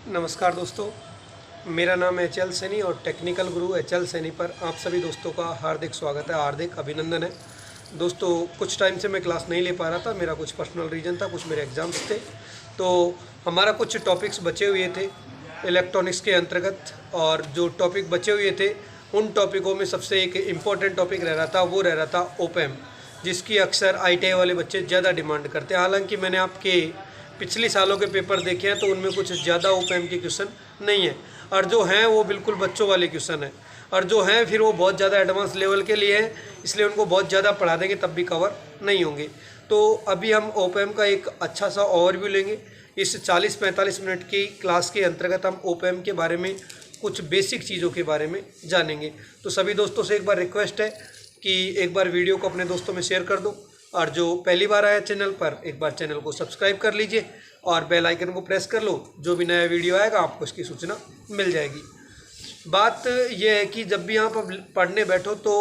नमस्कार दोस्तों, मेरा नाम है एच.एल. सैनी और टेक्निकल गुरु एच.एल. सैनी पर आप सभी दोस्तों का हार्दिक स्वागत है, हार्दिक अभिनंदन है। दोस्तों, कुछ टाइम से मैं क्लास नहीं ले पा रहा था, मेरा कुछ पर्सनल रीज़न था, कुछ मेरे एग्ज़ाम्स थे, तो हमारा कुछ टॉपिक्स बचे हुए थे इलेक्ट्रॉनिक्स के अंतर्गत। और जो टॉपिक बचे हुए थे उन टॉपिकों में सबसे एक इम्पॉर्टेंट टॉपिक रह रहा था, वो रह रहा था ओपैम, जिसकी अक्सर ITI वाले बच्चे ज़्यादा डिमांड करते हैं। हालांकि मैंने आपके पिछले सालों के पेपर देखे हैं तो उनमें कुछ ज़्यादा ओपैम के क्वेश्चन नहीं है, और जो हैं वो बिल्कुल बच्चों वाले क्वेश्चन हैं, और जो हैं फिर वो बहुत ज़्यादा एडवांस लेवल के लिए हैं, इसलिए उनको बहुत ज़्यादा पढ़ा देंगे तब भी कवर नहीं होंगे। तो अभी हम ओपैम का एक अच्छा सा ओवरव्यू लेंगे। इस 40-45 मिनट की क्लास के अंतर्गत हम ओपैम के बारे में कुछ बेसिक चीज़ों के बारे में जानेंगे। तो सभी दोस्तों से एक बार रिक्वेस्ट है कि एक बार वीडियो को अपने दोस्तों में शेयर कर दो, और जो पहली बार आया चैनल पर एक बार चैनल को सब्सक्राइब कर लीजिए और बेल आइकन को प्रेस कर लो। जो भी नया वीडियो आएगा आपको उसकी सूचना मिल जाएगी। बात यह है कि जब भी आप पढ़ने बैठो तो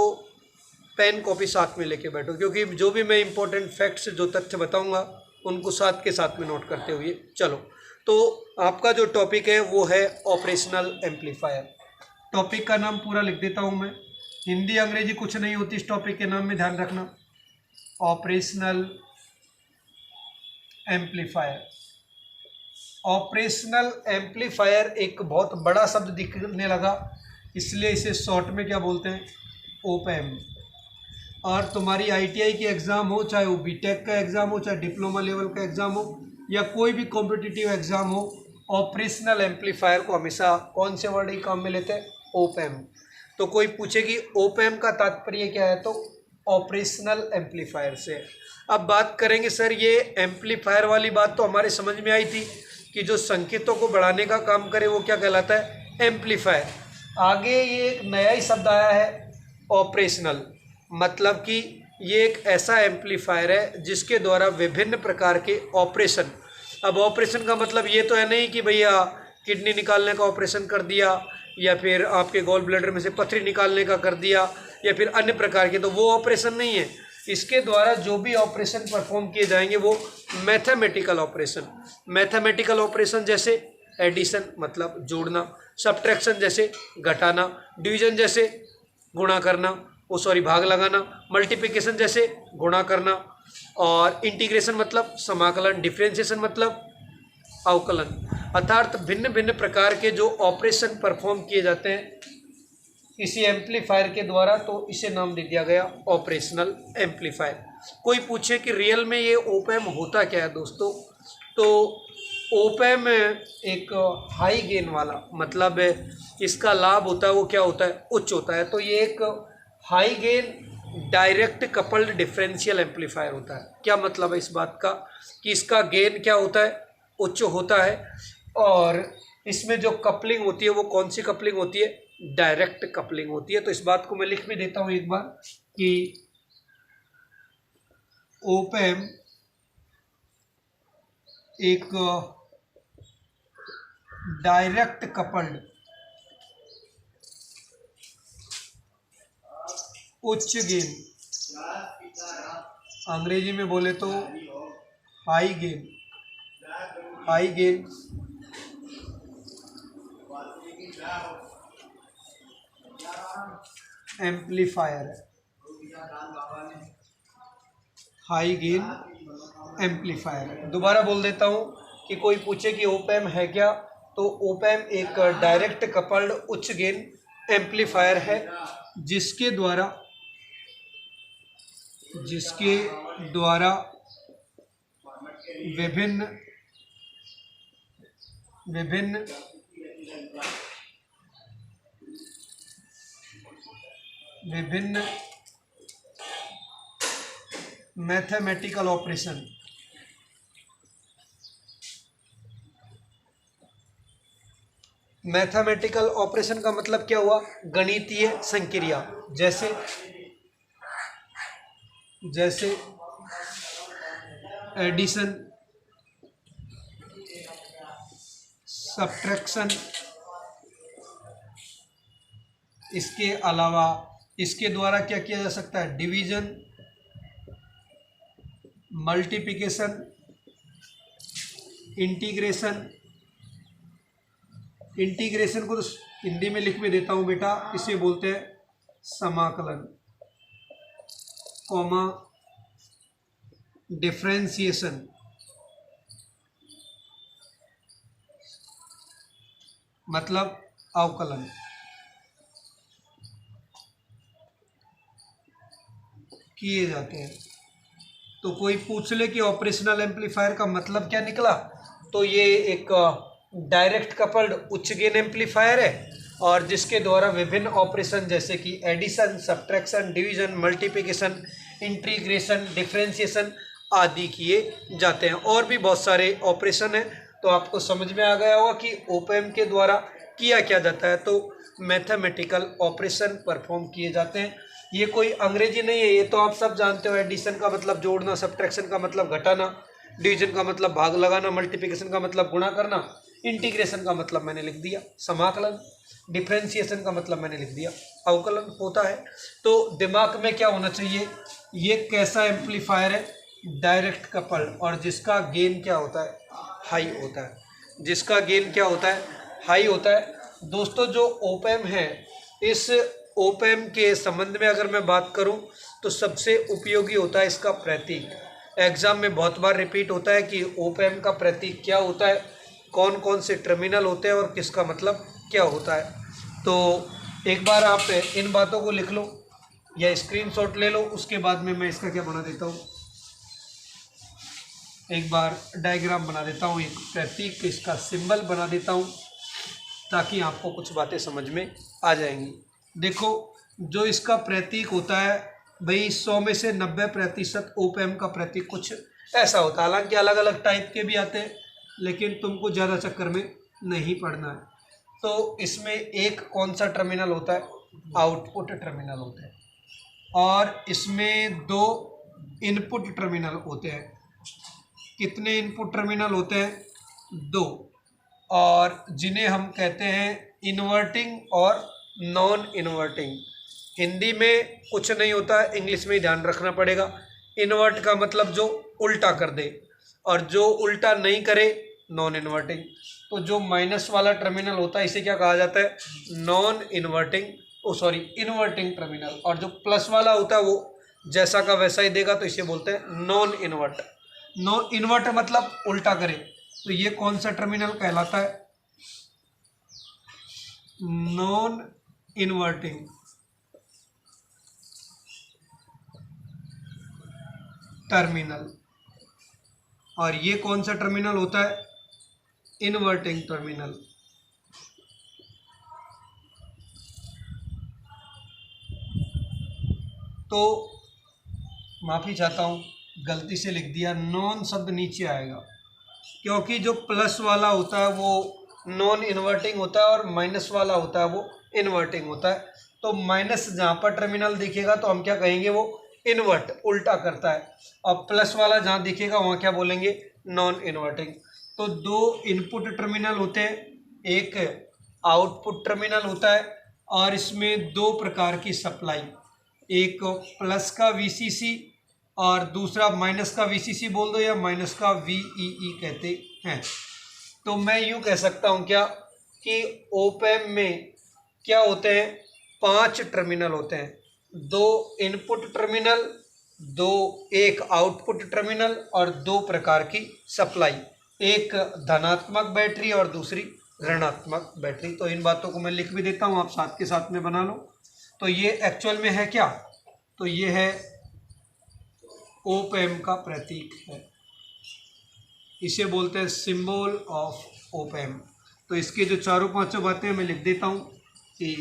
पेन कॉपी साथ में लेके बैठो, क्योंकि जो भी मैं इंपॉर्टेंट फैक्ट्स जो तथ्य बताऊंगा उनको साथ के साथ में नोट करते हुए चलो। तो आपका जो टॉपिक है वो है ऑपरेशनल एम्पलीफायर। टॉपिक का नाम पूरा लिख देता हूँ मैं, हिंदी अंग्रेजी कुछ नहीं होती इस टॉपिक के नाम में, ध्यान रखना। Operational amplifier. ऑपरेशनल एम्पलीफायर एक बहुत बड़ा शब्द दिखने लगा, इसलिए इसे शॉर्ट में क्या बोलते हैं, ओपैम। और तुम्हारी ITI की एग्ज़ाम हो, चाहे वो BTech का एग्ज़ाम हो, चाहे डिप्लोमा लेवल का एग्ज़ाम हो, या कोई भी कॉम्पिटिटिव एग्ज़ाम हो, ऑपरेशनल एम्पलीफायर को हमेशा कौन से वर्ड ही काम में लेते हैं, ओपैम। तो कोई पूछे कि ओपैम का तात्पर्य क्या है, तो ऑपरेशनल एम्पलीफायर से। अब बात करेंगे सर, ये एम्पलीफायर वाली बात तो हमारे समझ में आई थी कि जो संकेतों को बढ़ाने का काम करे वो क्या कहलाता है, एम्पलीफायर। आगे ये एक नया ही शब्द आया है, ऑपरेशनल, मतलब कि ये एक ऐसा एम्पलीफायर है जिसके द्वारा विभिन्न प्रकार के ऑपरेशन। अब ऑपरेशन का मतलब ये तो है नहीं कि भैया किडनी निकालने का ऑपरेशन कर दिया, या फिर आपके गॉल ब्लैडर में से पथरी निकालने का कर दिया, या फिर अन्य प्रकार के, तो वो ऑपरेशन नहीं है। इसके द्वारा जो भी ऑपरेशन परफॉर्म किए जाएंगे वो मैथमेटिकल ऑपरेशन। मैथमेटिकल ऑपरेशन जैसे एडिशन मतलब जोड़ना, सब्ट्रैक्शन जैसे घटाना, डिवीजन जैसे गुणा करना, भाग लगाना, मल्टीप्लिकेशन जैसे गुणा करना, और इंटीग्रेशन मतलब समाकलन, डिफरेंशिएशन मतलब अवकलन। अर्थात भिन्न भिन्न प्रकार के जो ऑपरेशन परफॉर्म किए जाते हैं इसी एम्पलीफायर के द्वारा, तो इसे नाम दे दिया गया ऑपरेशनल एम्पलीफायर। कोई पूछे कि रियल में ये ओपैम होता क्या है दोस्तों, तो ओपैम एक हाई गेन वाला, मतलब इसका लाभ होता है वो क्या होता है, उच्च होता है। तो ये एक high gain direct coupled differential amplifier होता है। क्या मतलब है इस बात का, कि इसका गेन क्या होता है, उच्च होता है, और इसमें जो कपलिंग होती है वो कौन सी कपलिंग होती है, डायरेक्ट कपलिंग होती है। तो इस बात को मैं लिख भी देता हूं एक बार कि ओपैम एक डायरेक्ट कपल्ड उच्च गेन, अंग्रेजी में बोले तो हाई गेन एम्पलीफायर है, हाई गेन एम्पलीफायर है। दोबारा बोल देता हूं कि कोई पूछे कि ओपैम है क्या, तो ओपैम एक डायरेक्ट कपल्ड उच्च गेन एम्पलीफायर है जिसके द्वारा विभिन्न मैथमेटिकल ऑपरेशन मैथमेटिकल ऑपरेशन का मतलब क्या हुआ, गणितीय संक्रिया, जैसे एडिशन, सब्ट्रैक्शन। इसके अलावा इसके द्वारा क्या किया जा सकता है, डिवीजन, मल्टीप्लिकेशन, इंटीग्रेशन, इंटीग्रेशन को तो हिंदी में लिख भी देता हूँ बेटा, इसे बोलते हैं समाकलन, कॉमा डिफरेंशिएशन मतलब अवकलन। किए जाते हैं। तो कोई पूछ ले कि ऑपरेशनल एम्पलीफायर का मतलब क्या निकला, तो ये एक डायरेक्ट कपल्ड उच्च गेन एम्पलीफायर है और जिसके द्वारा विभिन्न ऑपरेशन जैसे कि addition, subtraction, division, multiplication, integration, differentiation आदि किए जाते हैं। और भी बहुत सारे ऑपरेशन हैं। तो आपको समझ में आ गया होगा कि ओप एम्प के द्वारा किया क्या जाता है। तो मैथमेटिकल ऑपरेशन परफॉर्म किए जाते हैं। ये कोई अंग्रेजी नहीं है, ये तो आप सब जानते हो। एडिशन का मतलब जोड़ना, सब्ट्रैक्शन का मतलब घटाना, डिवीजन का मतलब भाग लगाना, मल्टीप्लिकेशन का मतलब गुणा करना, इंटीग्रेशन का मतलब मैंने लिख दिया समाकलन, डिफरेंशिएशन का मतलब मैंने लिख दिया अवकलन होता है। तो दिमाग में क्या होना चाहिए, ये कैसा एम्पलीफायर है, डायरेक्ट कपल्ड, और जिसका गेन क्या होता है, हाई होता है। जिसका गेन क्या होता है, हाई होता है। दोस्तों जो ओप एम्प है, इस ओप एम्प के संबंध में अगर मैं बात करूं तो सबसे उपयोगी होता है इसका प्रतीक। एग्जाम में बहुत बार रिपीट होता है कि ओप एम्प का प्रतीक क्या होता है, कौन कौन से टर्मिनल होते हैं और किसका मतलब क्या होता है। तो एक बार आप इन बातों को लिख लो या स्क्रीनशॉट ले लो, उसके बाद में मैं इसका क्या बना देता हूँ, एक बार डायग्राम बना देता हूँ, एक प्रतीक इसका सिंबल बना देता हूँ ताकि आपको कुछ बातें समझ में आ जाएंगी। देखो जो इसका प्रतीक होता है भाई, 100 में से 90% ओप एम्प का प्रतीक कुछ ऐसा होता है। हालांकि अलग अलग टाइप के भी आते हैं, लेकिन तुमको ज़्यादा चक्कर में नहीं पड़ना है। तो इसमें एक कौन सा टर्मिनल होता है, आउटपुट टर्मिनल होता है, और इसमें 2 इनपुट टर्मिनल होते हैं। कितने इनपुट टर्मिनल होते हैं, 2, और जिन्हें हम कहते हैं इन्वर्टिंग और नॉन इन्वर्टिंग। हिंदी में कुछ नहीं होता है, इंग्लिश में ही ध्यान रखना पड़ेगा। इन्वर्ट का मतलब जो उल्टा कर दे, और जो उल्टा नहीं करे नॉन इन्वर्टिंग। तो जो माइनस वाला टर्मिनल होता है इसे क्या कहा जाता है, नॉन इन्वर्टिंग, इन्वर्टिंग टर्मिनल। और जो प्लस वाला होता है वो जैसा का वैसा ही देगा, तो इसे बोलते हैं नॉन इन्वर्ट। नॉन इन्वर्ट मतलब उल्टा करे। तो ये कौन सा टर्मिनल कहलाता है, नॉन इन्वर्टिंग टर्मिनल। और ये कौन सा टर्मिनल होता है, इन्वर्टिंग टर्मिनल। तो माफ़ी चाहता हूँ, गलती से लिख दिया, नॉन शब्द नीचे आएगा, क्योंकि जो प्लस वाला होता है वो नॉन इन्वर्टिंग होता है और माइनस वाला होता है वो इन्वर्टिंग होता है। तो माइनस जहाँ पर टर्मिनल दिखेगा तो हम क्या कहेंगे, वो इन्वर्ट, उल्टा करता है। और प्लस वाला जहाँ दिखेगा वहाँ क्या बोलेंगे, नॉन इन्वर्टिंग। तो 2 इनपुट टर्मिनल होते हैं, एक आउटपुट टर्मिनल होता है, और इसमें 2 प्रकार की सप्लाई, एक प्लस का वीसीसी और दूसरा माइनस का वीसीसी बोल दो या माइनस का वीईई कहते हैं। तो मैं यूँ कह सकता हूँ क्या कि ओप एम्प में क्या होते हैं, 5 टर्मिनल होते हैं, 2 इनपुट टर्मिनल, एक आउटपुट टर्मिनल और 2 प्रकार की सप्लाई, एक धनात्मक बैटरी और दूसरी ऋणात्मक बैटरी। तो इन बातों को मैं लिख भी देता हूँ, आप साथ के साथ में बना लो। तो ये एक्चुअल में है क्या, तो ये है ओप एम्प का प्रतीक है, इसे बोलते हैं सिंबल ऑफ ओप एम्प। तो इसके जो चारों पांचों बातें मैं लिख देता हूँ कि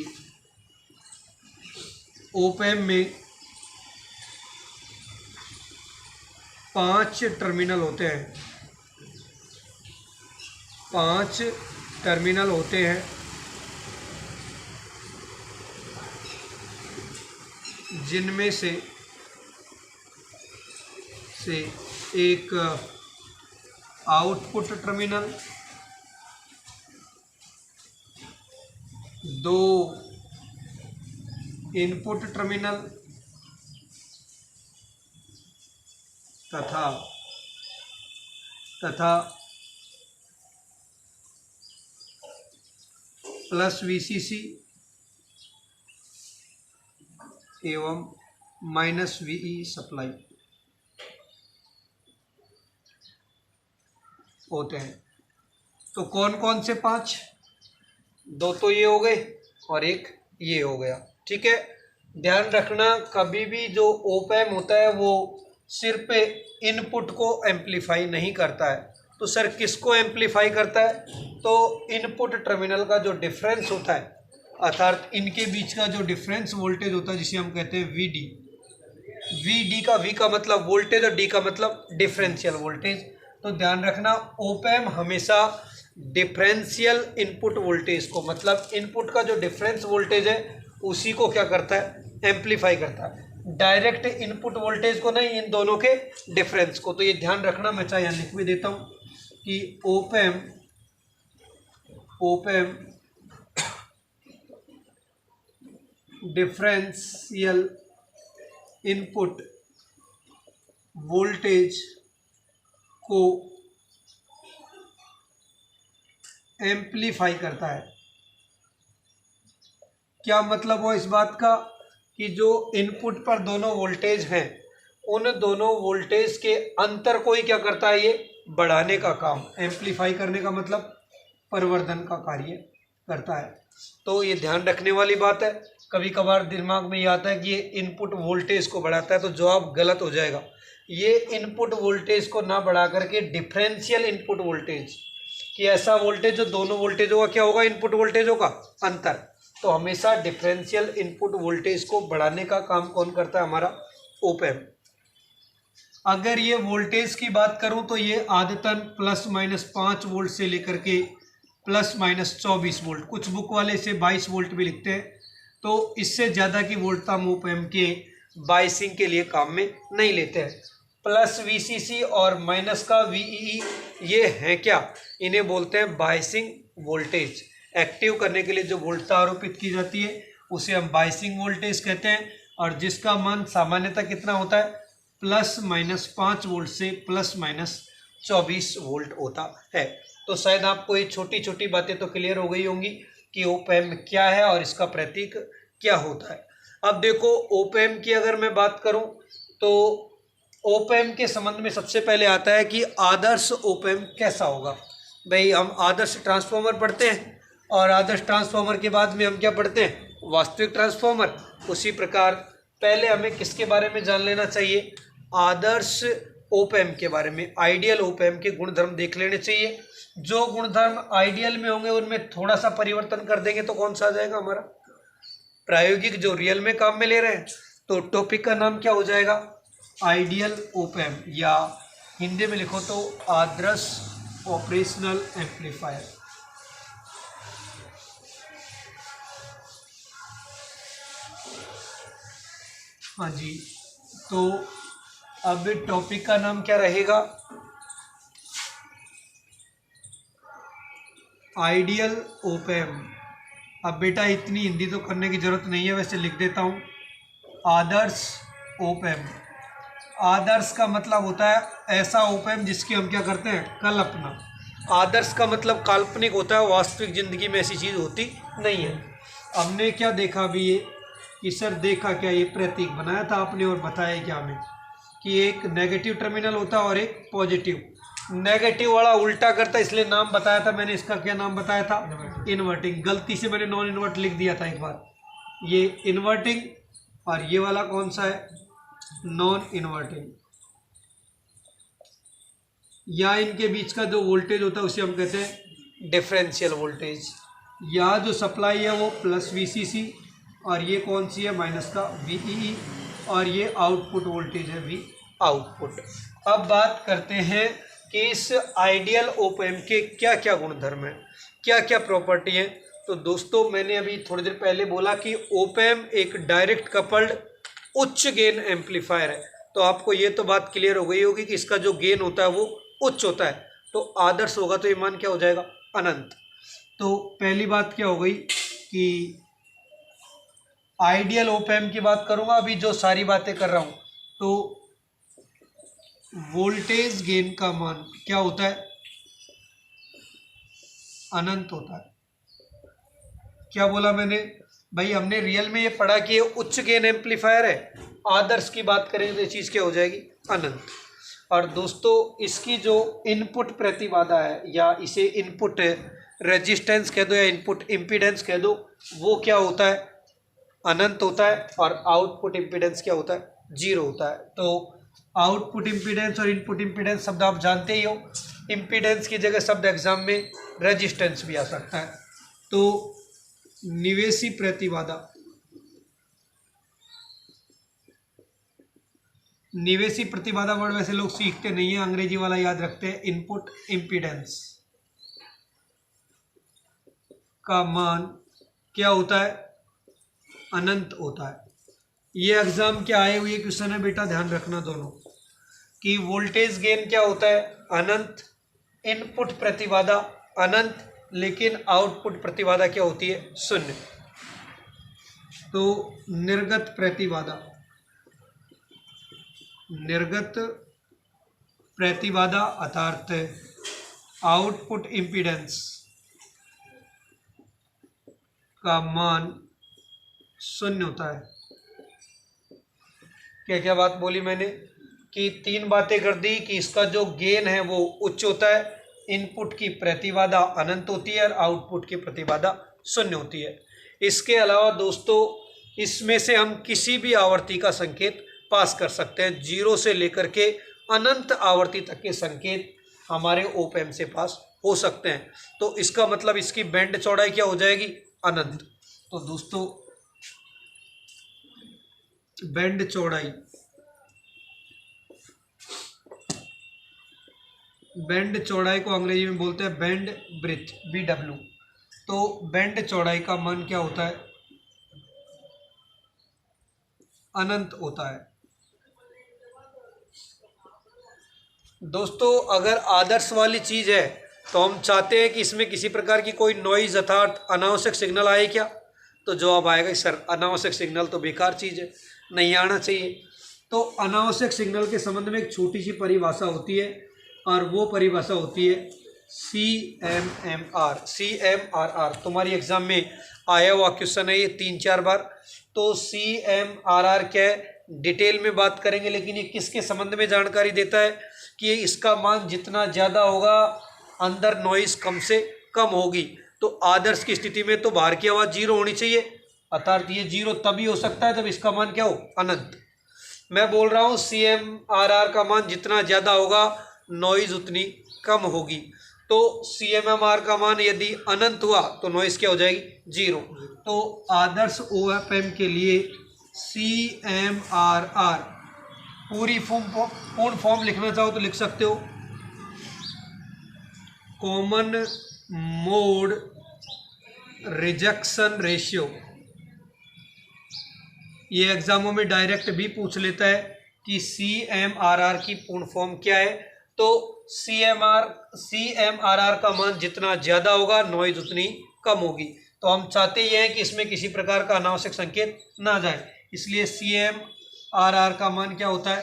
ओप एम्प में 5 टर्मिनल होते हैं, 5 टर्मिनल होते हैं, जिनमें से एक आउटपुट टर्मिनल, 2 इनपुट टर्मिनल तथा 2 प्लस वीसीसी एवं माइनस वीई सप्लाई होते हैं। तो कौन कौन से 5? 2 तो ये हो गए और एक ये हो गया। ठीक है, ध्यान रखना कभी भी जो ओप एम्प होता है वो सिर्फ इनपुट को एम्पलीफाई नहीं करता है। तो सर किसको एम्पलीफाई करता है? तो इनपुट टर्मिनल का जो डिफरेंस होता है, अर्थात इनके बीच का जो डिफरेंस वोल्टेज होता है जिसे हम कहते हैं वीडी। वी का वी का मतलब वोल्टेज और डी का मतलब डिफरेंशियल वोल्टेज। तो ध्यान रखना ओप एम्प हमेशा डिफरेंशियल इनपुट वोल्टेज को, मतलब इनपुट का जो डिफरेंस वोल्टेज है उसी को क्या करता है? एम्पलीफाई करता है, डायरेक्ट इनपुट वोल्टेज को नहीं, इन दोनों के डिफरेंस को। तो ये ध्यान रखना, मैं चाहे यहाँ लिख भी देता हूँ कि op amp differential input voltage को एम्पलीफाई करता है। क्या मतलब हुआ इस बात का? कि जो इनपुट पर दोनों वोल्टेज हैं उन दोनों वोल्टेज के अंतर को ही क्या करता है? ये बढ़ाने का काम, एम्पलीफाई करने का मतलब परिवर्धन का कार्य करता है। तो ये ध्यान रखने वाली बात है। कभी कभार दिमाग में ये आता है कि ये इनपुट वोल्टेज को बढ़ाता है, तो जवाब गलत हो जाएगा। ये इनपुट वोल्टेज को ना बढ़ा करके डिफरेंशियल इनपुट वोल्टेज, कि ऐसा वोल्टेज जो दोनों वोल्टेजों का क्या होगा? इनपुट वोल्टेजों का अंतर। तो हमेशा डिफरेंशियल इनपुट वोल्टेज को बढ़ाने का काम कौन करता है? हमारा ओप एम्प। अगर ये वोल्टेज की बात करूं तो ये आदतन ±5 वोल्ट से लेकर के ±24 वोल्ट, कुछ बुक वाले इसे 22 वोल्ट भी लिखते हैं। तो इससे ज़्यादा की वोल्टता हम ओप एम्प के बाइसिंग के लिए काम में नहीं लेते हैं। प्लस वीसीसी और माइनस का वीई ये है क्या? इन्हें बोलते हैं बाइसिंग वोल्टेज। एक्टिव करने के लिए जो वोल्टता आरोपित की जाती है उसे हम बाइसिंग वोल्टेज कहते हैं, और जिसका मान सामान्यतः कितना होता है? ±5 वोल्ट से ±24 वोल्ट होता है। तो शायद आपको ये छोटी छोटी बातें तो क्लियर हो गई होंगी कि ओप एम्प क्या है और इसका प्रतीक क्या होता है। अब देखो ओप एम्प की अगर मैं बात करूं तो ओप एम्प के संबंध में सबसे पहले आता है कि आदर्श ओप एम्प कैसा होगा। भाई हम आदर्श ट्रांसफॉर्मर पढ़ते हैं और आदर्श ट्रांसफॉर्मर के बाद में हम क्या पढ़ते हैं? वास्तविक ट्रांसफॉर्मर। उसी प्रकार पहले हमें किसके बारे में जान लेना चाहिए? आदर्श ओप एम्प के बारे में, आइडियल ओप एम्प के गुणधर्म देख लेने चाहिए। जो गुणधर्म आइडियल में होंगे उनमें थोड़ा सा परिवर्तन कर देंगे तो कौन सा आ जाएगा? हमारा प्रायोगिक, जो रियल में काम में ले रहे हैं। तो टॉपिक का नाम क्या हो जाएगा? आइडियल ओप एम्प, या हिंदी में लिखो तो आदर्श ऑपरेशनल एम्पलीफायर। हाँ जी, तो अब टॉपिक का नाम क्या रहेगा? Ideal op amp. अब बेटा इतनी हिंदी तो करने की जरूरत नहीं है, वैसे लिख देता हूँ आदर्श ओप एम्प। आदर्श का मतलब होता है ऐसा ओप एम्प जिसकी हम क्या करते हैं? कल्पना। आदर्श का मतलब काल्पनिक होता है, वास्तविक जिंदगी में ऐसी चीज़ होती नहीं है। हमने क्या देखा अभी ये कि सर देखा क्या? ये प्रतीक बनाया था आपने और बताया क्या हमें कि एक नेगेटिव टर्मिनल होता है और एक पॉजिटिव। नेगेटिव वाला उल्टा करता है, इसलिए नाम बताया था मैंने। इसका क्या नाम बताया था? इन्वर्टिंग। गलती से मैंने नॉन इन्वर्ट लिख दिया था एक बार। ये इन्वर्टिंग और ये वाला कौन सा है? Non inverting. या इनके बीच का जो वोल्टेज होता है उसे हम कहते हैं डिफरेंशियल वोल्टेज। या जो सप्लाई है वो प्लस वीसीसी और ये कौन सी है? माइनस का वीई, और ये आउटपुट वोल्टेज है वी आउटपुट। अब बात करते हैं कि इस आइडियल ओप एम्प के क्या क्या गुणधर्म हैं, क्या क्या प्रॉपर्टी हैं। तो दोस्तों मैंने अभी थोड़ी देर पहले बोला कि ओप एम्प एक डायरेक्ट कपल्ड उच्च गेन एम्पलीफायर है। तो आपको ये तो बात क्लियर हो गई होगी कि इसका जो गेन होता है वो उच्च होता है। तो आदर्श होगा तो ये मान क्या हो जाएगा? अनंत। तो पहली बात क्या हो गई कि आइडियल ओप एम्प की बात करूंगा अभी, जो सारी बातें कर रहा हूं, तो वोल्टेज गेन का मान क्या होता है? अनंत होता है। क्या बोला मैंने भाई, हमने रियल में ये पढ़ा कि ये उच्च गेन एम्पलीफायर है, आदर्श की बात करेंगे तो ये चीज़ क्या हो जाएगी, अनंत। और दोस्तों इसकी जो इनपुट प्रतिबाधा है, या इसे इनपुट रेजिस्टेंस कह दो या इनपुट इम्पीडेंस कह दो, वो क्या होता है, अनंत होता है। और आउटपुट इम्पीडेंस क्या होता है, जीरो होता है। तो आउटपुट इम्पीडेंस और इनपुट इम्पीडेंस शब्द आप जानते ही हो। इम्पीडेंस की जगह शब्द एग्जाम में रेजिस्टेंस भी आ सकता है। तो निवेशी प्रतिबाधा, निवेशी प्रतिबाधा वर्ड वैसे लोग सीखते नहीं है, अंग्रेजी वाला याद रखते हैं। इनपुट इम्पीडेंस का मान क्या होता है, अनंत होता है। ये एग्जाम के आए हुए क्वेश्चन है बेटा, ध्यान रखना दोनों कि वोल्टेज गेन क्या होता है, अनंत। इनपुट प्रतिबाधा अनंत, लेकिन आउटपुट प्रतिबाधा क्या होती है, शून्य। तो निर्गत प्रतिबाधा, निर्गत प्रतिबाधा अर्थात आउटपुट इम्पीडेंस का मान शून्य होता है। क्या क्या बात बोली मैंने कि तीन बातें कर दी कि इसका जो गेन है वो उच्च होता है, इनपुट की प्रतिबाधा अनंत होती है और आउटपुट की प्रतिबाधा शून्य होती है। इसके अलावा दोस्तों इसमें से हम किसी भी आवर्ती का संकेत पास कर सकते हैं, जीरो से लेकर के अनंत आवर्ती तक के संकेत हमारे ओप एम्प से पास हो सकते हैं। तो इसका मतलब इसकी बैंड चौड़ाई क्या हो जाएगी, अनंत। तो दोस्तों बैंड चौड़ाई, बैंड चौड़ाई को अंग्रेजी में बोलते हैं बैंड ब्रेथ, BW। तो बैंड चौड़ाई का मान क्या होता है, अनंत होता है। दोस्तों अगर आदर्श वाली चीज़ है तो हम चाहते हैं कि इसमें किसी प्रकार की कोई नॉइज अर्थात अनावश्यक सिग्नल आए क्या, तो जवाब आएगा सर अनावश्यक सिग्नल तो बेकार चीज़ है, नहीं आना चाहिए। तो अनावश्यक सिग्नल के संबंध में एक छोटी सी परिभाषा होती है और वो परिभाषा होती है CMMR। CMRR तुम्हारी एग्जाम में आया हुआ क्वेश्चन है ये 3-4 बार। तो CMRR क्या है, डिटेल में बात करेंगे, लेकिन ये किसके संबंध में जानकारी देता है कि इसका मान जितना ज़्यादा होगा अंदर नॉइज कम से कम होगी। तो आदर्श की स्थिति में तो बाहर की आवाज़ जीरो होनी चाहिए, अर्थात ये जीरो तभी हो सकता है जब इसका मान क्या हो, अनंत। मैं बोल रहा हूँ CMRR का मान जितना ज़्यादा होगा नॉइज उतनी कम होगी। तो CMMR का मान यदि अनंत हुआ तो नॉइज क्या हो जाएगी, जीरो। तो आदर्श OFM के लिए CMRR पूर्ण फॉर्म लिखना चाहो तो लिख सकते हो, कॉमन मोड रिजेक्शन रेशियो। ये एग्जामों में डायरेक्ट भी पूछ लेता है कि CMRR की पूर्ण फॉर्म क्या है। तो CMRR का मान जितना ज़्यादा होगा नॉइज उतनी कम होगी। तो हम चाहते ही हैं कि इसमें किसी प्रकार का अनावश्यक संकेत ना जाए, इसलिए CMRR का मान क्या होता है,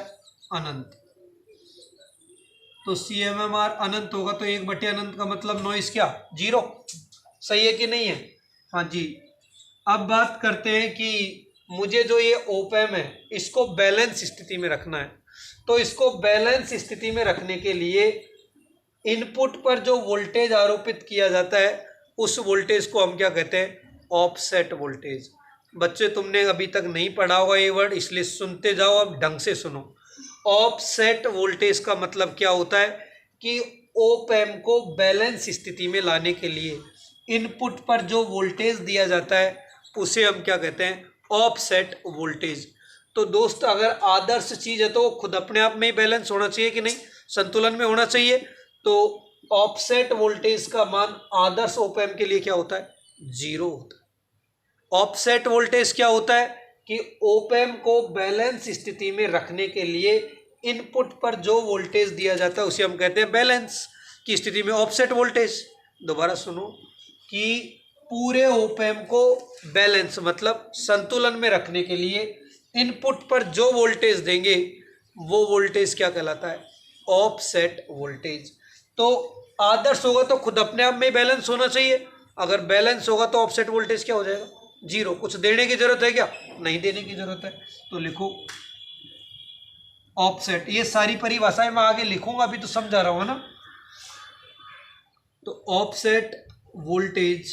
अनंत। तो CMMR अनंत होगा तो 1/अनंत का मतलब नॉइज क्या, जीरो। सही है कि नहीं है, हाँ जी। अब बात करते हैं कि मुझे जो ये ओप एम्प है इसको बैलेंस स्थिति में रखना है। तो इसको बैलेंस स्थिति में रखने के लिए इनपुट पर जो वोल्टेज आरोपित किया जाता है उस वोल्टेज को हम क्या कहते हैं, ऑफसेट वोल्टेज। बच्चे तुमने अभी तक नहीं पढ़ा होगा ये वर्ड, इसलिए सुनते जाओ, अब ढंग से सुनो। ऑफसेट वोल्टेज का मतलब क्या होता है कि ओप एम्प को बैलेंस स्थिति में लाने के लिए इनपुट पर जो वोल्टेज दिया जाता है उसे हम क्या कहते हैं, ऑफसेट वोल्टेज। तो दोस्त अगर आदर्श चीज़ है तो वो खुद अपने आप में ही बैलेंस होना चाहिए कि नहीं, संतुलन में होना चाहिए। तो ऑफसेट वोल्टेज का मान आदर्श ओप एम्प के लिए क्या होता है, जीरो होता है। ऑफसेट वोल्टेज क्या होता है कि ओप एम्प को बैलेंस स्थिति में रखने के लिए इनपुट पर जो वोल्टेज दिया जाता है उसे हम कहते हैं बैलेंस की स्थिति में ऑफसेट वोल्टेज। दोबारा सुनो कि पूरे ओप एम्प को बैलेंस मतलब संतुलन में रखने के लिए इनपुट पर जो वोल्टेज देंगे वो वोल्टेज क्या कहलाता है, ऑफसेट वोल्टेज। तो आदर्श होगा तो खुद अपने आप में बैलेंस होना चाहिए, अगर बैलेंस होगा तो ऑफसेट वोल्टेज क्या हो जाएगा, जीरो। कुछ देने की जरूरत है क्या, नहीं देने की जरूरत है। तो लिखो ऑफसेट। ये सारी परिभाषाएं मैं आगे लिखूंगा, अभी तो समझा रहा हूं ना। तो ऑफसेट वोल्टेज,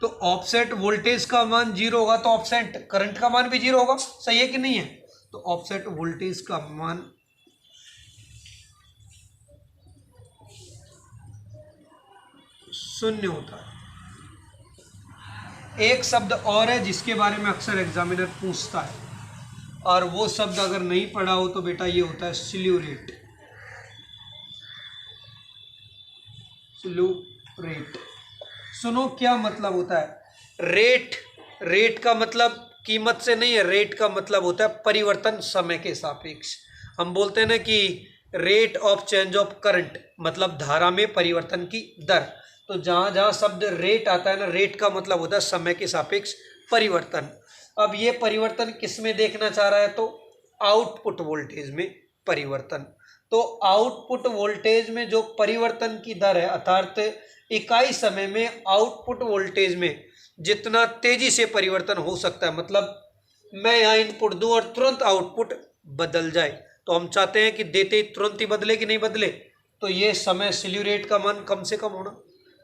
तो ऑफसेट वोल्टेज का मान जीरो होगा तो ऑफसेट करंट का मान भी जीरो होगा, सही है कि नहीं है। तो ऑफसेट वोल्टेज का मान शून्य होता है। एक शब्द और है जिसके बारे में अक्सर एग्जामिनर पूछता है, और वो शब्द अगर नहीं पढ़ा हो तो बेटा ये होता है स्लीव रेट। स्लीव रेट, सुनो क्या मतलब होता है रेट। रेट का मतलब कीमत से नहीं है, रेट का मतलब होता है परिवर्तन समय के सापेक्ष। हम बोलते हैं ना कि rate of change of current, मतलब धारा में परिवर्तन की दर। तो जहाँ जहाँ शब्द रेट आता है ना, रेट का मतलब होता है समय के सापेक्ष परिवर्तन। अब ये परिवर्तन किस में देखना चाह रहा है, तो आउटपुट वोल्टेज में परिवर्तन। तो आउटपुट वोल्टेज में जो परिवर्तन की दर है, अर्थात इकाई समय में आउटपुट वोल्टेज में जितना तेजी से परिवर्तन हो सकता है, मतलब मैं यहाँ इनपुट दूं और तुरंत आउटपुट बदल जाए, तो हम चाहते हैं कि देते ही तुरंत ही बदले कि नहीं बदले। तो ये समय स्लीव रेट का मान कम से कम होना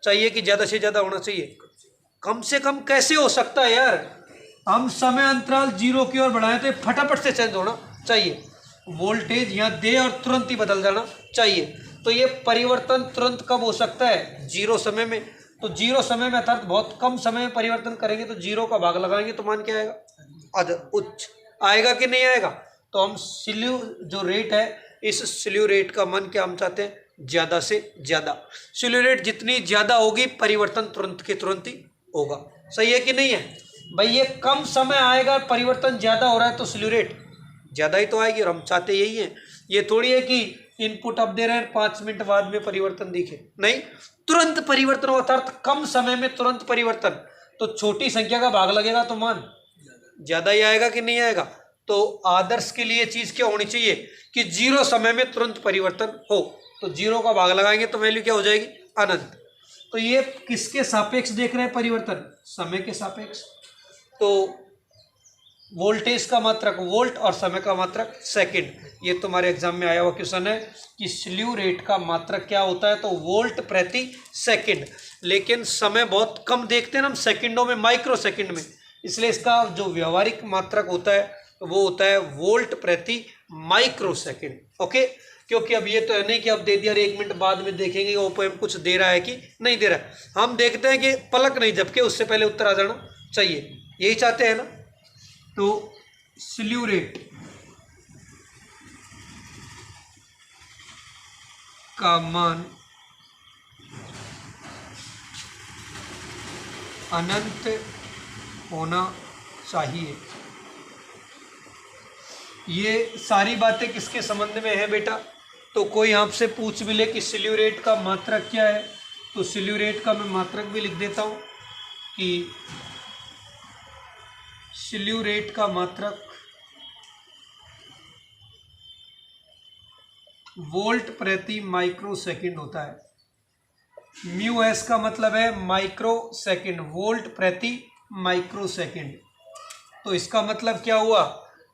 चाहिए कि ज़्यादा से ज़्यादा होना चाहिए। कम से कम कैसे हो सकता है यार, हम समय अंतराल जीरो की ओर बढ़ाएं तो फटाफट से चेंज होना चाहिए। वोल्टेज यहाँ दे और तुरंत ही बदल जाना चाहिए। तो ये परिवर्तन तुरंत कब हो सकता है, जीरो समय में। तो जीरो समय में अर्थात बहुत कम समय में परिवर्तन करेंगे, तो जीरो का भाग लगाएंगे तो मान क्या आएगा, उच्च आएगा कि नहीं आएगा। तो हम स्लीव जो रेट है, इस स्लीव रेट का मान क्या हम चाहते हैं, ज़्यादा से ज़्यादा। स्लीव रेट जितनी ज़्यादा होगी परिवर्तन तुरंत के तुरंत ही होगा, सही है कि नहीं है भाई। ये कम समय आएगा, परिवर्तन ज़्यादा हो रहा है तो स्लीव रेट ज़्यादा ही तो आएगी, और हम चाहते यही है। ये थोड़ी है कि इनपुट अब दे रहे हैं 5 मिनट बाद में परिवर्तन दिखे, नहीं, तुरंत परिवर्तन होता है, कम समय में तुरंत परिवर्तन। तो छोटी संख्या का भाग लगेगा तो मान ज़्यादा ही आएगा कि नहीं आएगा। तो आदर्श के लिए चीज़ क्या होनी चाहिए कि जीरो समय में तुरंत परिवर्तन हो। तो जीरो का भाग लगाएंगे तो वैल्यू क्या हो जाएगी, अनंत। तो ये किसके सापेक्ष देख रहे हैं परिवर्तन, समय के सापेक्ष। तो वोल्टेज का मात्रक वोल्ट और समय का मात्रक सेकंड। ये तुम्हारे एग्जाम में आया हुआ क्वेश्चन है कि स्लीव रेट का मात्रक क्या होता है, तो वोल्ट प्रति सेकंड। लेकिन समय बहुत कम देखते हैं ना हम, सेकंडों में, माइक्रो सेकंड में, इसलिए इसका जो व्यवहारिक मात्रक होता है वो होता है वोल्ट प्रति माइक्रो सेकंड। ओके, क्योंकि अब ये तो है नहीं कि अब दे दिया और 1 मिनट बाद में देखेंगे ओपीएम कुछ दे रहा है कि नहीं दे रहा है। हम देखते हैं कि पलक नहीं झपके उससे पहले उत्तर आ जाना चाहिए, यही चाहते हैं ना। तो स्लीव रेट का मान अनंत होना चाहिए। ये सारी बातें किसके संबंध में है बेटा, तो कोई आपसे पूछ भी ले कि स्लीव रेट का मात्रक क्या है, तो स्लीव रेट का मैं मात्रक भी लिख देता हूँ कि स्लीव रेट का मात्रक वोल्ट प्रति माइक्रो सेकंड होता है। म्यू एस का मतलब है माइक्रो सेकंड, वोल्ट प्रति माइक्रो सेकंड। तो इसका मतलब क्या हुआ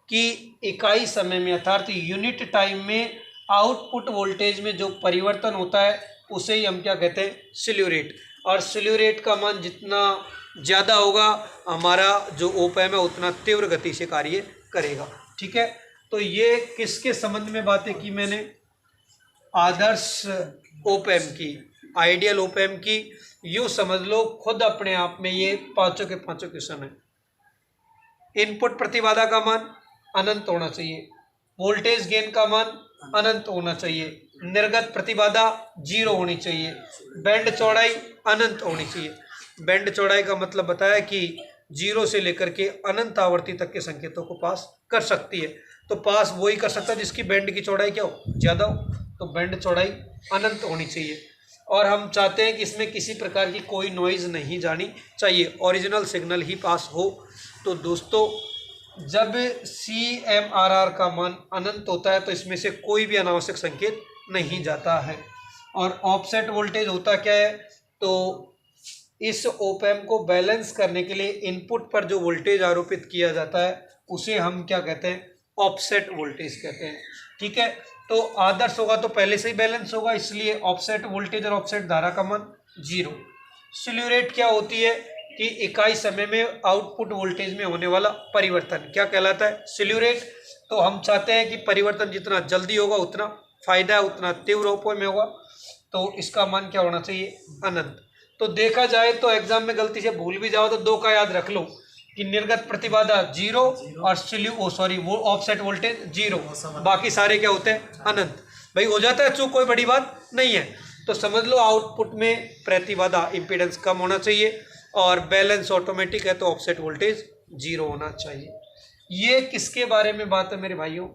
कि इकाई समय में अर्थात यूनिट टाइम में आउटपुट वोल्टेज में जो परिवर्तन होता है उसे ही हम क्या कहते हैं, स्लीव रेट। और स्लीव रेट का मान जितना ज़्यादा होगा हमारा जो ओपैम है उतना तीव्र गति से कार्य करेगा। ठीक है, तो ये किसके संबंध में बातें की मैंने, आदर्श ओपैम की, आइडियल ओपैम की। यूँ समझ लो खुद अपने आप में ये पाँचों के पाँचों क्वेश्चन है। इनपुट प्रतिबाधा का मान अनंत होना चाहिए, वोल्टेज गेन का मान अनंत होना चाहिए, निर्गत प्रतिबाधा 0 होनी चाहिए, बैंड चौड़ाई अनंत होनी चाहिए। बैंड चौड़ाई का मतलब बताया कि 0 से लेकर के अनंत आवृत्ति तक के संकेतों को पास कर सकती है। तो पास वही कर सकता है जिसकी बैंड की चौड़ाई क्या हो, ज़्यादा हो। तो बैंड चौड़ाई अनंत होनी चाहिए। और हम चाहते हैं कि इसमें किसी प्रकार की कोई नॉइज़ नहीं जानी चाहिए, ओरिजिनल सिग्नल ही पास हो। तो दोस्तों जब CMRR का मान अनंत होता है तो इसमें से कोई भी अनावश्यक संकेत नहीं जाता है। और ऑफसेट वोल्टेज होता क्या है, तो इस ओप एम्प को बैलेंस करने के लिए इनपुट पर जो वोल्टेज आरोपित किया जाता है उसे हम क्या कहते हैं, ऑफसेट वोल्टेज कहते हैं। ठीक है, तो आदर्श होगा तो पहले से ही बैलेंस होगा, इसलिए ऑफसेट वोल्टेज और ऑफसेट धारा का मान 0। स्लीव रेट क्या होती है कि इकाई समय में आउटपुट वोल्टेज में होने वाला परिवर्तन क्या कहलाता है, स्लीव रेट। तो हम चाहते हैं कि परिवर्तन जितना जल्दी होगा उतना फायदा है, उतना तीव्र रूप में होगा, तो इसका मान क्या होना चाहिए, अनंत। तो देखा जाए तो एग्जाम में गलती से भूल भी जाओ तो 2 का याद रख लो कि निर्गत प्रतिबाधा 0 और वो ऑफसेट वोल्टेज 0, बाकी सारे क्या होते हैं, अनंत। भाई हो जाता है चूक, कोई बड़ी बात नहीं है। तो समझ लो आउटपुट में प्रतिबाधा इंपीडेंस कम होना चाहिए और बैलेंस ऑटोमेटिक है तो ऑफसेट वोल्टेज 0 होना चाहिए। ये किसके बारे में बात है मेरे भाइयों,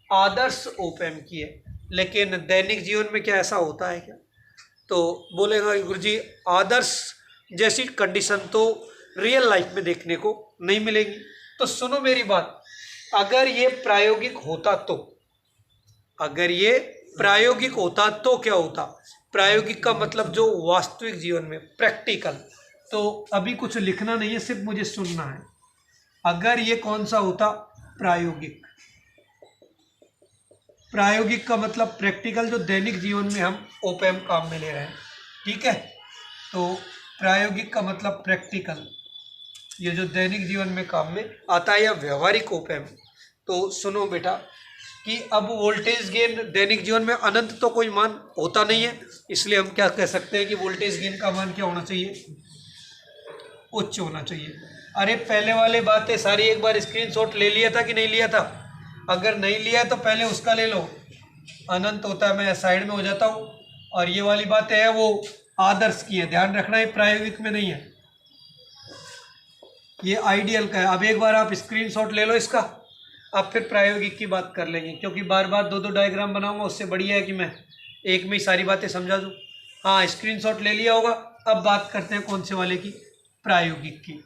आदर्श ओप एम्प की है। लेकिन दैनिक जीवन में क्या ऐसा होता है क्या, तो बोलेगा गुरुजी आदर्श जैसी कंडीशन तो रियल लाइफ में देखने को नहीं मिलेगी। तो सुनो मेरी बात, अगर ये प्रायोगिक होता तो, अगर ये प्रायोगिक होता तो क्या होता, प्रायोगिक का मतलब जो वास्तविक जीवन में प्रैक्टिकल। तो अभी कुछ लिखना नहीं है, सिर्फ मुझे सुनना है। अगर ये कौन सा होता, प्रायोगिक। प्रायोगिक का मतलब प्रैक्टिकल, जो दैनिक जीवन में हम ओप एम्प काम में ले रहे हैं। ठीक है, तो प्रायोगिक का मतलब प्रैक्टिकल, ये जो दैनिक जीवन में काम में आता है या व्यवहारिक ओप एम्प। तो सुनो बेटा कि अब वोल्टेज गेन दैनिक जीवन में अनंत तो कोई मान होता नहीं है, इसलिए हम क्या कह सकते हैं कि वोल्टेज गेन का मान क्या होना चाहिए, उच्च होना चाहिए। अरे पहले वाले बातें सारी एक बार स्क्रीनशॉट ले लिया था कि नहीं लिया था, अगर नहीं लिया है तो पहले उसका ले लो। अनंत होता है, मैं साइड में हो जाता हूँ, और ये वाली बातें है वो आदर्श की है, ध्यान रखना है, प्रायोगिक में नहीं है, ये आइडियल का है। अब एक बार आप स्क्रीनशॉट ले लो इसका, अब फिर प्रायोगिक की बात कर लेंगे, क्योंकि बार बार 2-2 डायग्राम बनाऊंगा, उससे बढ़िया है कि मैं एक में ही सारी बातें समझा दूँ। हाँ स्क्रीनशॉट ले लिया होगा। अब बात करते हैं कौन से वाले की, प्रायोगिक की।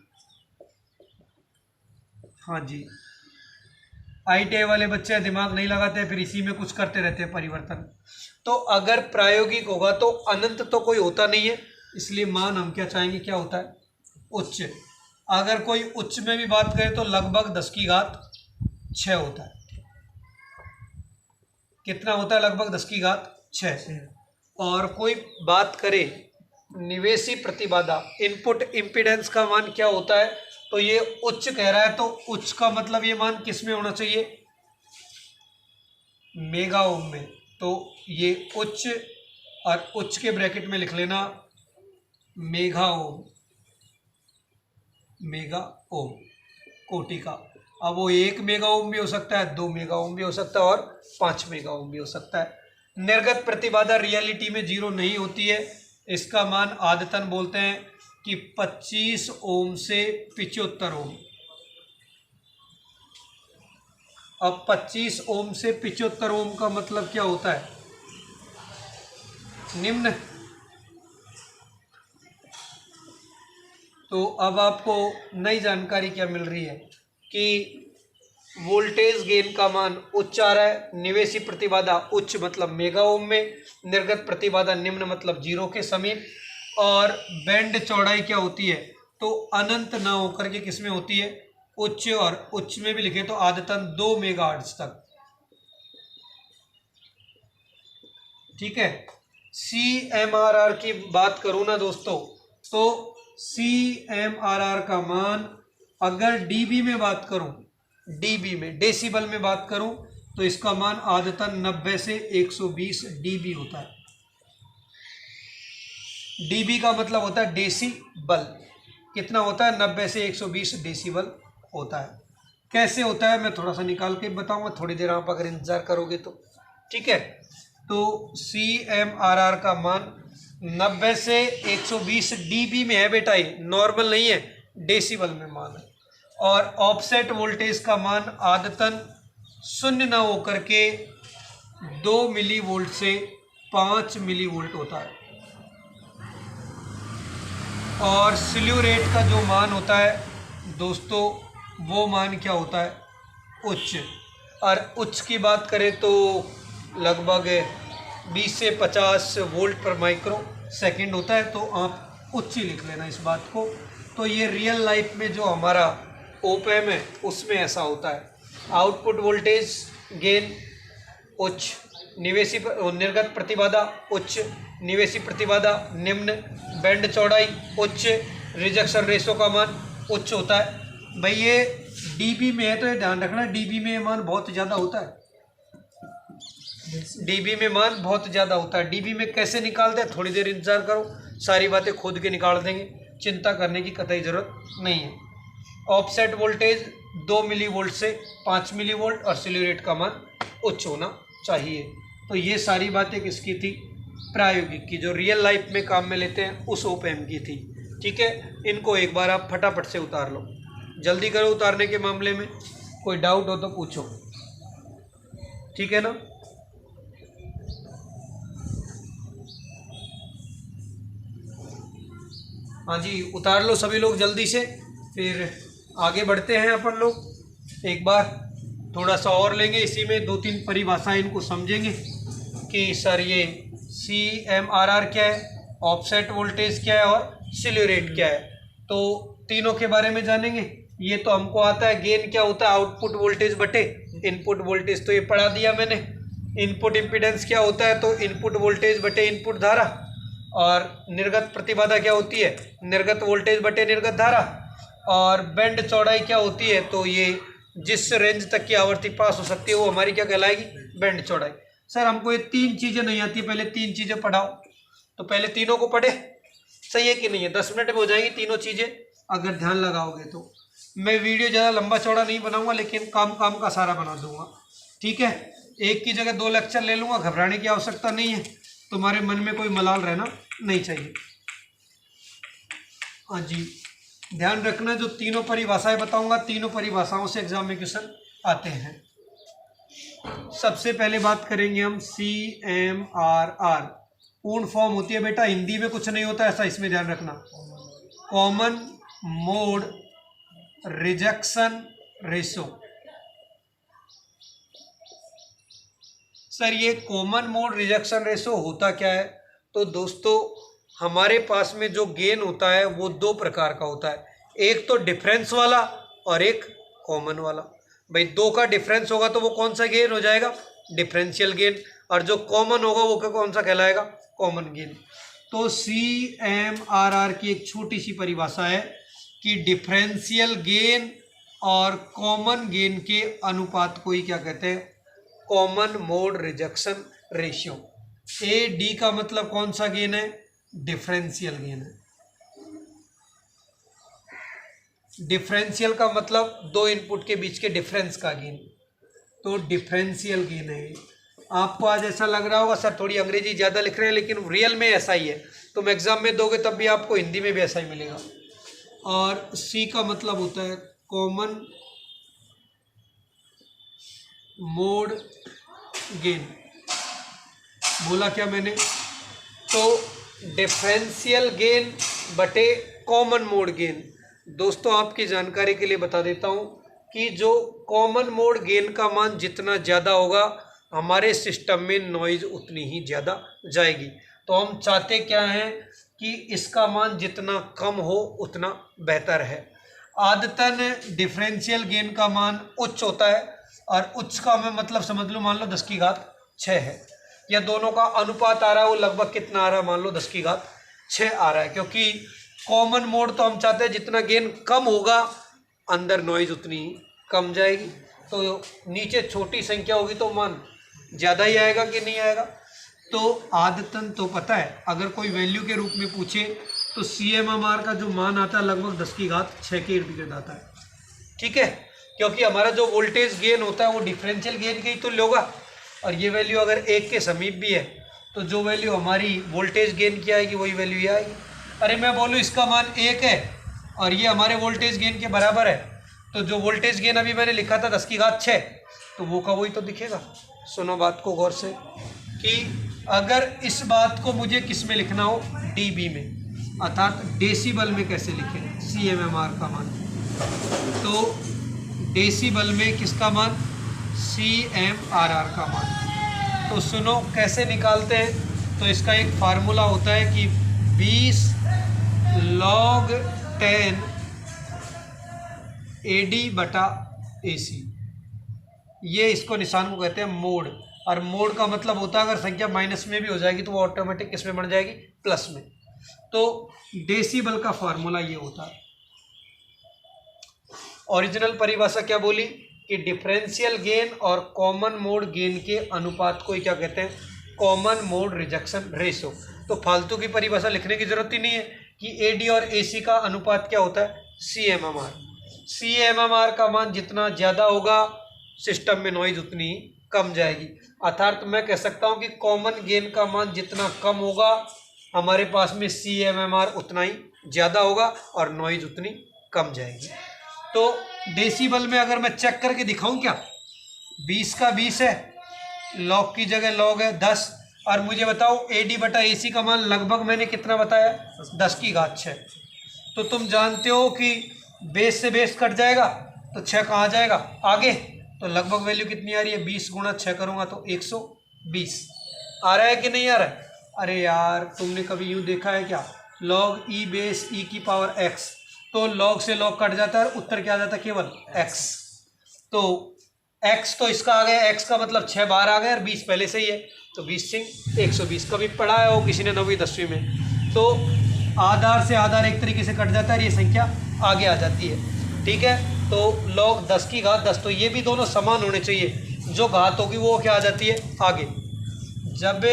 हाँ जी, ITI वाले बच्चे दिमाग नहीं लगाते, फिर इसी में कुछ करते रहते हैं परिवर्तन। तो अगर प्रायोगिक होगा तो अनंत तो कोई होता नहीं है, इसलिए मान हम क्या चाहेंगे, क्या होता है, उच्च। अगर कोई उच्च में भी बात करें तो लगभग 10⁶ होता है। कितना होता है, लगभग 10⁶। और कोई बात करे निवेशी प्रतिबाधा, इनपुट इम्पीडेंस का मान क्या होता है, तो ये उच्च कह रहा है, तो उच्च का मतलब ये मान किस में होना चाहिए, मेगा ओम में। तो ये उच्च, और उच्च के ब्रैकेट में लिख लेना मेगा ओम, मेगा ओम कोटि का। अब वो 1 मेगा ओम भी हो सकता है, 2 मेगा ओम भी हो सकता है, और 5 मेगा ओम भी हो सकता है। निर्गत प्रतिबाधा रियलिटी में 0 नहीं होती है, इसका मान आदतन बोलते हैं कि 25 ओम से 75 ओम। अब 25 ओम से 75 ओम का मतलब क्या होता है, निम्न। तो अब आपको नई जानकारी क्या मिल रही है कि वोल्टेज गेन का मान उच्च आ रहा है, निवेशी प्रतिबाधा उच्च मतलब मेगा ओम में, निर्गत प्रतिबाधा निम्न मतलब 0 के समीप, और बैंड चौड़ाई क्या होती है, तो अनंत ना होकर के किस में होती है, उच्च। और उच्च में भी लिखे तो आदतन 2 मेगाहर्ट्ज तक। ठीक है, CMRR की बात करूं ना दोस्तों, तो CMRR का मान अगर डीबी में बात करूं, डीबी में डेसिबल में बात करूं, तो इसका मान आदतन 90 से 120 डीबी होता है। डीबी का मतलब होता है डेसीबल, कितना होता है, 90 से 120 डेसिबल होता है। कैसे होता है मैं थोड़ा सा निकाल के बताऊंगा, थोड़ी देर आप अगर इंतजार करोगे तो। ठीक है, तो CMRR का मान 90 से 120 डीबी में है बेटा, ये नॉर्मल नहीं है, डेसिबल में मान है। और ऑफसेट वोल्टेज का मान आदतन 0 ना होकर के 2 मिलीवोल्ट से 5 मिलीवोल्ट होता है। और स्लीव रेट का जो मान होता है दोस्तों, वो मान क्या होता है, उच्च। और उच्च की बात करें तो लगभग 20 से 50 वोल्ट पर माइक्रो सेकेंड होता है, तो आप उच्च लिख लेना इस बात को। तो ये रियल लाइफ में जो हमारा ओप एम्प है उसमें ऐसा होता है। आउटपुट वोल्टेज गेन उच्च, निवेशी निर्गत प्रतिबाधा उच्च, निवेशी प्रतिबाधा निम्न, बैंड चौड़ाई उच्च, रिजेक्शन रेशो का मान उच्च होता है। भाई ये डीबी में है तो ये ध्यान रखना, डीबी में मान बहुत ज़्यादा होता है, डीबी में मान बहुत ज़्यादा होता है। डीबी में कैसे निकालते हैं, थोड़ी देर इंतजार करो, सारी बातें खुद के निकाल देंगे, चिंता करने की कतई ज़रूरत नहीं है। ऑफसेट वोल्टेज 2 मिलीवोल्ट से 5 मिलीवोल्ट और स्लीव रेट का मान उच्च होना चाहिए। तो ये सारी बातें किसकी थी, प्रायोगिक की, जो रियल लाइफ में काम में लेते हैं उस ओप एम्प की थी। ठीक है, इनको एक बार आप फटाफट से उतार लो, जल्दी करो उतारने के मामले में, कोई डाउट हो तो पूछो, ठीक है ना। हाँ जी, उतार लो सभी लोग जल्दी से, फिर आगे बढ़ते हैं अपन लोग। एक बार थोड़ा सा और लेंगे, इसी में 2-3 परिभाषाएं इनको समझेंगे कि सर ये CMRR क्या है, ऑफसेट वोल्टेज क्या है और स्लीव रेट क्या है। तो तीनों के बारे में जानेंगे। ये तो हमको आता है, गेन क्या होता है, आउटपुट वोल्टेज बटे इनपुट वोल्टेज, तो ये पढ़ा दिया मैंने। इनपुट इम्पीडेंस क्या होता है, तो इनपुट वोल्टेज बटे इनपुट धारा। और निर्गत प्रतिबाधा क्या होती है, निर्गत वोल्टेज बटे निर्गत धारा। और बैंड चौड़ाई क्या होती है, तो ये जिस रेंज तक की आवृत्ति पास हो सकती है वो हमारी क्या कहलाएगी, बैंड चौड़ाई। सर हमको ये 3 चीज़ें नहीं आती, पहले 3 चीज़ें पढ़ाओ। तो पहले तीनों को पढ़े, सही है कि नहीं है, 10 मिनट में हो जाएगी तीनों चीज़ें अगर ध्यान लगाओगे तो। मैं वीडियो ज़्यादा लंबा चौड़ा नहीं बनाऊंगा, लेकिन काम का सारा बना दूंगा, ठीक है। एक की जगह 2 लेक्चर ले लूँगा, घबराने की आवश्यकता नहीं है, तुम्हारे मन में कोई मलाल रहना नहीं चाहिए। हाँ जी, ध्यान रखना, जो तीनों परिभाषाएं बताऊंगा, तीनों परिभाषाओं से एग्जाम में क्वेश्चन आते हैं। सबसे पहले बात करेंगे हम CMRR। पूर्ण फॉर्म होती है बेटा, हिंदी में कुछ नहीं होता ऐसा, इसमें ध्यान रखना। Common mode rejection ratio. Sir ये कॉमन मोड रिजेक्शन रेशो होता क्या है, तो दोस्तों हमारे पास में जो गेन होता है वो 2 प्रकार का होता है, एक तो डिफरेंस वाला और एक कॉमन वाला। भाई 2 का डिफरेंस होगा तो वो कौन सा गेन हो जाएगा, डिफरेंशियल गेन, और जो कॉमन होगा वो कौन सा कहलाएगा, कॉमन गेन। तो CMRR की एक छोटी सी परिभाषा है कि डिफरेंशियल गेन और कॉमन गेन के अनुपात को ही क्या कहते हैं, common mode rejection ratio. AD का मतलब कौन सा गेन है, डिफरेंशियल गेन है। डिफरेंशियल का मतलब 2 इनपुट के बीच के डिफरेंस का गेन, तो डिफरेंशियल गेन है। आपको आज ऐसा लग रहा होगा सर थोड़ी अंग्रेजी ज़्यादा लिख रहे हैं, लेकिन रियल में ऐसा ही है। तुम एग्जाम में दोगे तब भी आपको हिंदी में भी ऐसा ही मिलेगा। और C का मतलब होता है कॉमन मोड गेन। बोला क्या मैंने, तो डिफरेंशियल गेन बटे कॉमन मोड गेन। दोस्तों आपकी जानकारी के लिए बता देता हूँ कि जो कॉमन मोड गेन का मान जितना ज़्यादा होगा हमारे सिस्टम में नॉइज़ उतनी ही ज़्यादा जाएगी। तो हम चाहते क्या हैं कि इसका मान जितना कम हो उतना बेहतर है। आदतन डिफरेंशियल गेन का मान उच्च होता है, और उच्च का मैं मतलब समझ लो, मान लो 10 की घात 6 है, या दोनों का अनुपात आ रहा है वो लगभग कितना आ रहा है, मान लो 10 की घात 6 आ रहा है। क्योंकि कॉमन मोड तो हम चाहते हैं जितना गेन कम होगा अंदर नॉइज़ उतनी ही कम जाएगी। तो नीचे छोटी संख्या होगी तो मान ज़्यादा ही आएगा कि नहीं आएगा। तो आदतन तो पता है, अगर कोई वैल्यू के रूप में पूछे तो CMRR का जो मान आता है लगभग 10 की घात 6 के इर्द गिर्द आता है, ठीक है। क्योंकि हमारा जो वोल्टेज गेन होता है वो डिफरेंशियल गेन के ही तुल्य होगा, और ये वैल्यू अगर 1 के समीप भी है तो जो वैल्यू हमारी वोल्टेज गेन की आएगी वही वैल्यू ये आएगी। अरे मैं बोलूँ इसका मान 1 है और ये हमारे वोल्टेज गेन के बराबर है, तो जो वोल्टेज गेन अभी मैंने लिखा था 10 की घात 6, तो वो का वही तो दिखेगा। सुनो बात को गौर से, कि अगर इस बात को मुझे किस में लिखना हो, dB में, अर्थात डेसिबल में कैसे लिखें CMRR का मान, तो डेसिबल में किसका मान, CMRR का मान। तो सुनो कैसे निकालते हैं। तो इसका एक फार्मूला होता है कि 20 log 10 AD बटा AC, ये इसको निशान को कहते हैं मोड। और मोड का मतलब होता है अगर संख्या माइनस में भी हो जाएगी तो वो ऑटोमेटिक किस में बन जाएगी, प्लस में। तो डेसिबल का फार्मूला ये होता है। ओरिजिनल परिभाषा क्या बोली कि डिफरेंशियल गेन और कॉमन मोड गेन के अनुपात को क्या कहते हैं, कॉमन मोड रिजेक्शन रेशो। तो फालतू की परिभाषा लिखने की जरूरत ही नहीं है कि AD और AC का अनुपात क्या होता है, CMMR। CMMR का मान जितना ज़्यादा होगा सिस्टम में नॉइज उतनी कम जाएगी। अर्थात मैं कह सकता हूँ कि कॉमन गेन का मान जितना कम होगा हमारे पास में CMMR उतना ही ज़्यादा होगा और नॉइज उतनी कम जाएगी। तो डेसिबल में अगर मैं चेक करके दिखाऊं क्या, 20 का 20 है, लॉग की जगह लॉग है 10, और मुझे बताओ AD बटा AC का मान लगभग मैंने कितना बताया, 10 की घात 6। तो तुम जानते हो कि बेस से बेस कट जाएगा तो 6 कहाँ जाएगा आगे, तो लगभग वैल्यू कितनी आ रही है, 20 गुणा 6 करूँगा तो 120 आ रहा है कि नहीं आ रहा है। अरे यार तुमने कभी यूँ देखा है क्या, log E बेस E की पावर x, तो log से log कट जाता है, उत्तर क्या आ जाता है, केवल x। तो x तो इसका आ गया, x का मतलब 6 बाहर आ गया और 20 पहले से ही है, तो 20 से 120 कभी पढ़ाया हो किसी ने 9वीं 10वीं में। तो आधार से आधार एक तरीके से कट जाता है, ये संख्या आगे आ जाती है, ठीक है। तो log 10 की घात 10, तो ये भी दोनों समान होने चाहिए, जो घात होगी वो क्या आ जाती है आगे। जब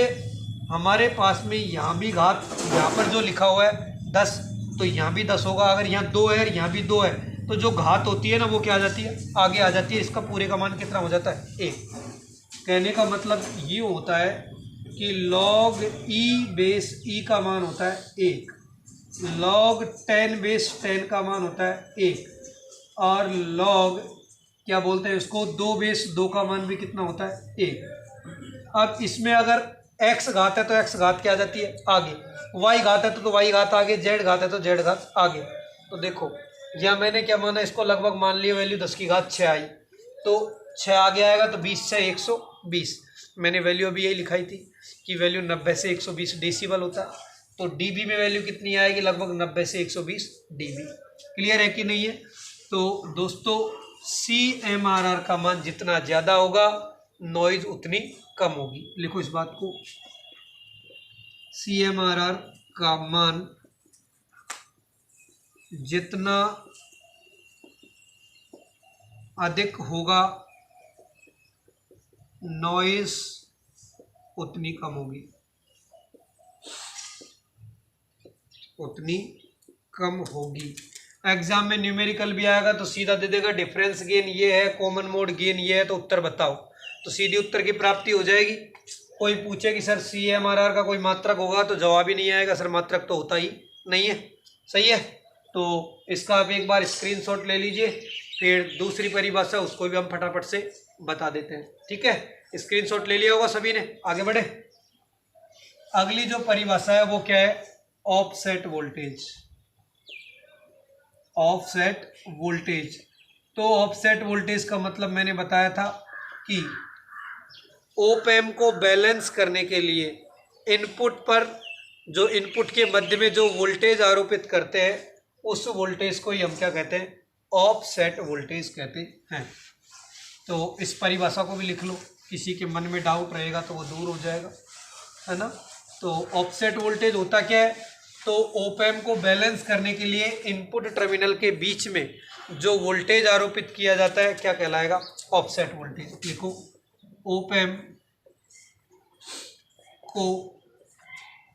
हमारे पास में यहाँ भी घात, यहाँ पर जो लिखा हुआ है 10, तो यहाँ भी 10 होगा। अगर यहाँ 2 है यहाँ भी 2 है, तो जो घात होती है ना वो क्या आ जाती है, आगे आ जाती है। इसका पूरे का मान कितना हो जाता है, 1। कहने का मतलब ये होता है कि log E बेस E का मान होता है 1, log 10 बेस 10 का मान होता है 1, और log क्या बोलते हैं उसको 2 बेस 2 का मान भी कितना होता है, 1। अब इसमें अगर x घात है तो x घात क्या आ जाती है आगे, y घात है तो y घात आगे, z घात है तो z घात आगे। तो देखो यह मैंने क्या माना, इसको लगभग मान लिया, वैल्यू 10 की घात 6 आई, तो 6 आगे आएगा तो 20 से 120। मैंने वैल्यू अभी यही लिखाई थी कि वैल्यू 90 से 120 डेसिबल होता है। तो dB में वैल्यू कितनी आएगी, लगभग 90 से 120 dB। क्लियर है कि नहीं है। तो दोस्तों CMRR का मान जितना ज़्यादा होगा नॉइज उतनी कम होगी। लिखो इस बात को, CMRR का मान जितना अधिक होगा नॉइज उतनी कम होगी, उतनी कम होगी। एग्जाम में न्यूमेरिकल भी आएगा तो सीधा दे देगा डिफरेंस गेन ये है, कॉमन मोड गेन ये है, तो उत्तर बताओ, तो सीधी उत्तर की प्राप्ति हो जाएगी। कोई पूछे कि सर CMRR का कोई मात्रक होगा तो जवाब ही नहीं आएगा, सर मात्रक तो होता ही नहीं है। सही है, तो इसका आप एक बार स्क्रीनशॉट ले लीजिए, फिर दूसरी परिभाषा उसको भी हम फटाफट से बता देते हैं। ठीक है, स्क्रीनशॉट ले लिया होगा सभी ने, आगे बढ़े। अगली जो परिभाषा है वो क्या है, ऑफसेट वोल्टेज। ऑफसेट वोल्टेज, तो ऑफसेट वोल्टेज का मतलब मैंने बताया था कि ओप एम्प को बैलेंस करने के लिए इनपुट पर, जो इनपुट के मध्य में जो वोल्टेज आरोपित करते हैं उस वोल्टेज को ही हम क्या कहते हैं, ऑफसेट वोल्टेज कहते हैं। तो इस परिभाषा को भी लिख लो, किसी के मन में डाउट रहेगा तो वो दूर हो जाएगा, है ना। तो ऑफसेट वोल्टेज होता क्या है, तो ओप एम्प को बैलेंस करने के लिए इनपुट टर्मिनल के बीच में जो वोल्टेज आरोपित किया जाता है क्या कहलाएगा, ऑफसेट वोल्टेज। लिखो, ओप एम्प को